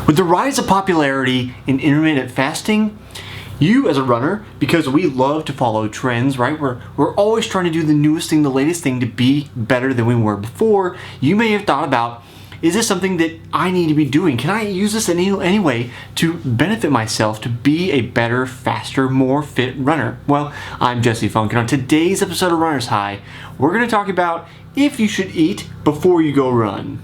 With the rise of popularity in intermittent fasting, you as a runner, because we love to follow trends, right? We're always trying to do the newest thing, the latest thing to be better than we were before. You may have thought about, is this something that I need to be doing? Can I use this in any way to benefit myself to be a better, faster, more fit runner? Well, I'm Jesse Funk, and on today's episode of Runner's High, we're going to talk about if you should eat before you go run.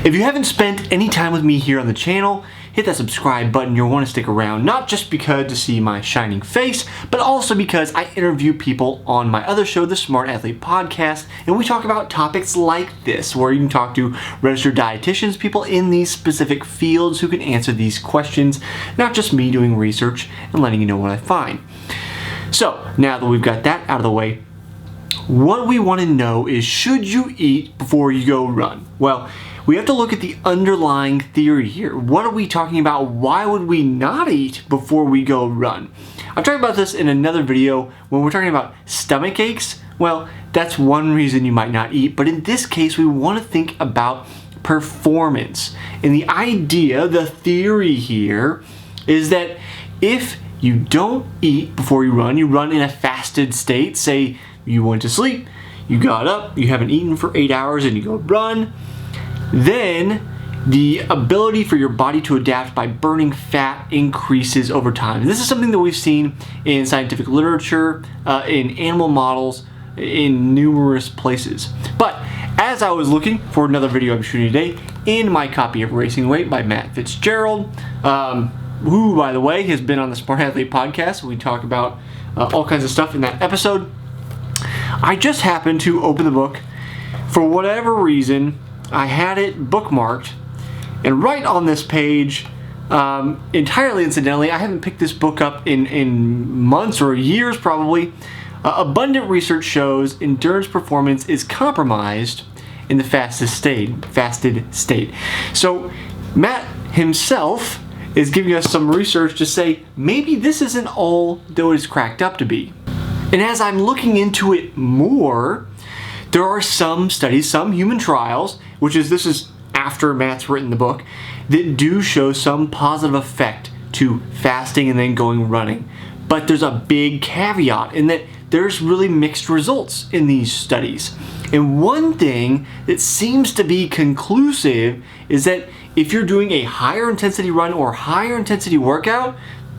If you haven't spent any time with me here on the channel, hit that subscribe button. You'll want to stick around, not just because to see my shining face, but also because I interview people on my other show, the Smart Athlete Podcast, and we talk about topics like this, where you can talk to registered dietitians, people in these specific fields who can answer these questions, not just me doing research and letting you know what I find. So, now that we've got that out of the way, what we want to know is, should you eat before you go run? Well, we have to look at the underlying theory here. What are we talking about? Why would we not eat before we go run? I've talked about this in another video when we're talking about stomach aches. Well, that's one reason you might not eat, but in this case, we want to think about performance. And the idea, the theory here, is that if you don't eat before you run in a fasted state, say you went to sleep, you got up, you haven't eaten for 8 hours, and you go run, then the ability for your body to adapt by burning fat increases over time. And this is something that we've seen in scientific literature, in animal models, in numerous places. But as I was looking for another video I'm shooting today, in my copy of Racing Weight by Matt Fitzgerald, who, by the way, has been on the Smart Athlete Podcast. We talk about all kinds of stuff in that episode. I just happened to open the book. For whatever reason, I had it bookmarked, and right on this page, entirely incidentally, I haven't picked this book up in months or years probably. Abundant research shows endurance performance is compromised in the fasted state. So Matt himself is giving us some research to say maybe this isn't all that it's cracked up to be. And as I'm looking into it more, there are some studies, some human trials, this is after Matt's written the book, that do show some positive effect to fasting and then going running. But there's a big caveat in that there's really mixed results in these studies. And one thing that seems to be conclusive is that if you're doing a higher intensity run or higher intensity workout,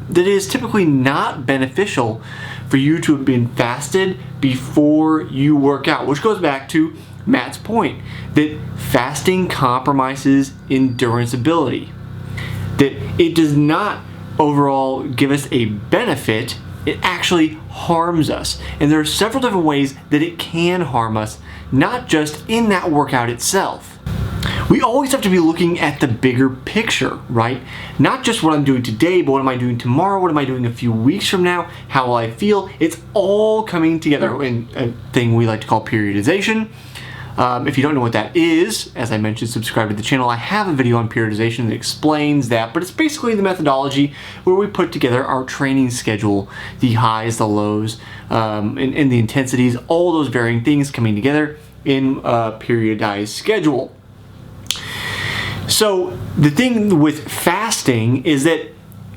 that is typically not beneficial for you to have been fasted before you work out, which goes back to Matt's point that fasting compromises endurance ability, that it does not overall give us a benefit, it actually harms us. And there are several different ways that it can harm us, not just in that workout itself. We always have to be looking at the bigger picture, right? Not just what I'm doing today, but what am I doing tomorrow? What am I doing a few weeks from now? How will I feel? It's all coming together in a thing we like to call periodization. If you don't know what that is, as I mentioned, subscribe to the channel. I have a video on periodization that explains that, but it's basically the methodology where we put together our training schedule, the highs, the lows, and the intensities, all those varying things coming together in a periodized schedule. So the thing with fasting is that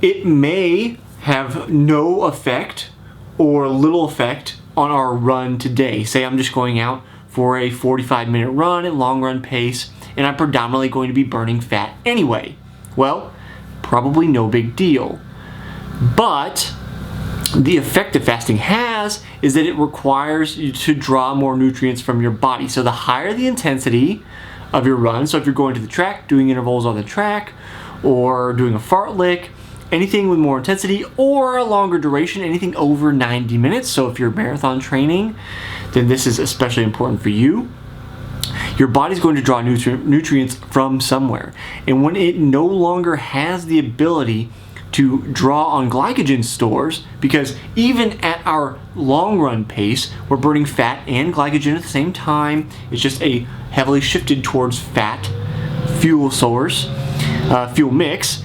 it may have no effect or little effect on our run today. Say I'm just going out for a 45-minute run at long run pace, and I'm predominantly going to be burning fat anyway. Well, probably no big deal. But the effect that fasting has is that it requires you to draw more nutrients from your body. So the higher the intensity of your run, so if you're going to the track, doing intervals on the track, or doing a fartlek, anything with more intensity or a longer duration, anything over 90 minutes, so if you're marathon training, then this is especially important for you. Your body's going to draw nutrients from somewhere. And when it no longer has the ability to draw on glycogen stores, because even at our long run pace, we're burning fat and glycogen at the same time. It's just a heavily shifted towards fat fuel source, fuel mix.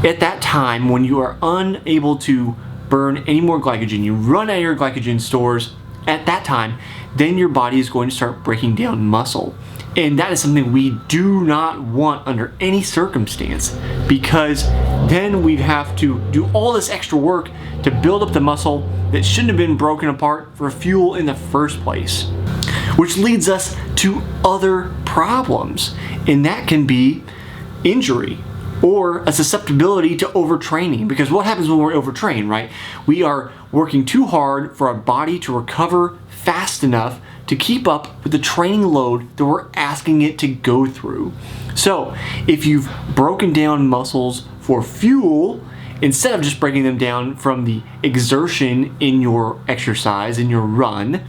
At that time, when you are unable to burn any more glycogen, you run out of your glycogen stores at that time, then your body is going to start breaking down muscle. And that is something we do not want under any circumstance, because then we have to do all this extra work to build up the muscle that shouldn't have been broken apart for fuel in the first place. Which leads us to other problems, and that can be injury or a susceptibility to overtraining. Because what happens when we're overtrained, right? We are working too hard for our body to recover fast enough to keep up with the training load that we're asking it to go through. So if you've broken down muscles for fuel, instead of just breaking them down from the exertion in your exercise, in your run,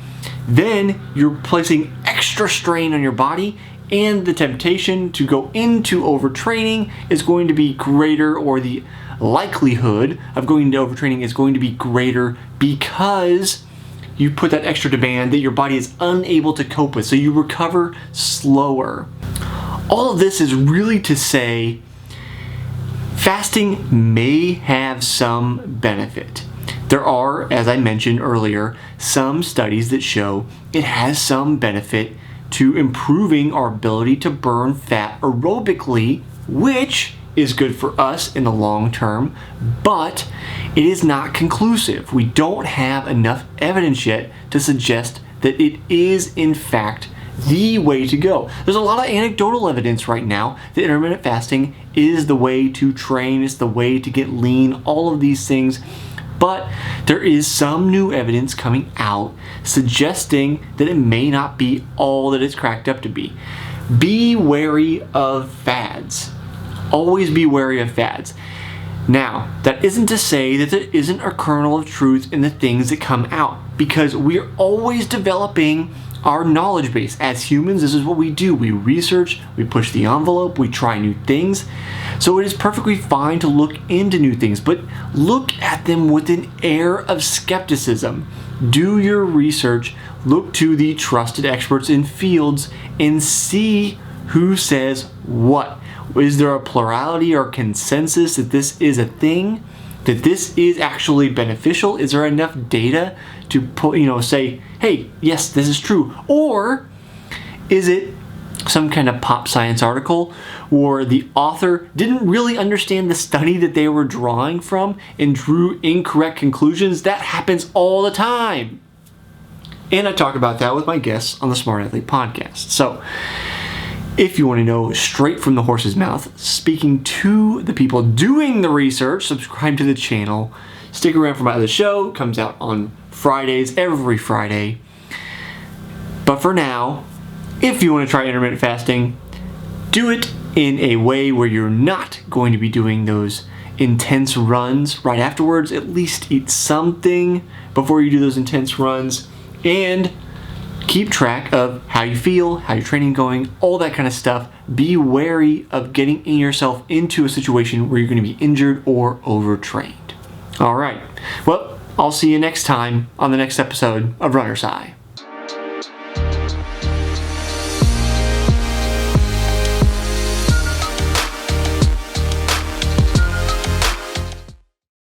then you're placing extra strain on your body, and the temptation to go into overtraining is going to be greater, or the likelihood of going into overtraining is going to be greater, because you put that extra demand that your body is unable to cope with, so you recover slower. All of this is really to say fasting may have some benefit. There are, as I mentioned earlier, some studies that show it has some benefit to improving our ability to burn fat aerobically, which is good for us in the long term, but it is not conclusive. We don't have enough evidence yet to suggest that it is in fact the way to go. There's a lot of anecdotal evidence right now that intermittent fasting is the way to train, it's the way to get lean, all of these things. But there is some new evidence coming out suggesting that it may not be all that it's cracked up to be. Be wary of fads. Always be wary of fads. Now, that isn't to say that there isn't a kernel of truth in the things that come out, because we're always developing our knowledge base. As humans, this is what we do. We research, we push the envelope, we try new things. So it is perfectly fine to look into new things, but look at them with an air of skepticism. Do your research, look to the trusted experts in fields, and see who says what. Is there a plurality or consensus that this is a thing? That this is actually beneficial? Is there enough data to put, say, hey, yes, this is true? Or is it some kind of pop science article where the author didn't really understand the study that they were drawing from and drew incorrect conclusions? That happens all the time. And I talk about that with my guests on the Smart Athlete podcast. So if you want to know straight from the horse's mouth, speaking to the people doing the research, subscribe to the channel. Stick around for my other show. It comes out on Fridays, every Friday. But for now, if you want to try intermittent fasting, do it in a way where you're not going to be doing those intense runs right afterwards. At least eat something before you do those intense runs. And keep track of how you feel, how your training going, all that kind of stuff. Be wary of getting yourself into a situation where you're going to be injured or overtrained. All right. Well, I'll see you next time on the next episode of Runner's High.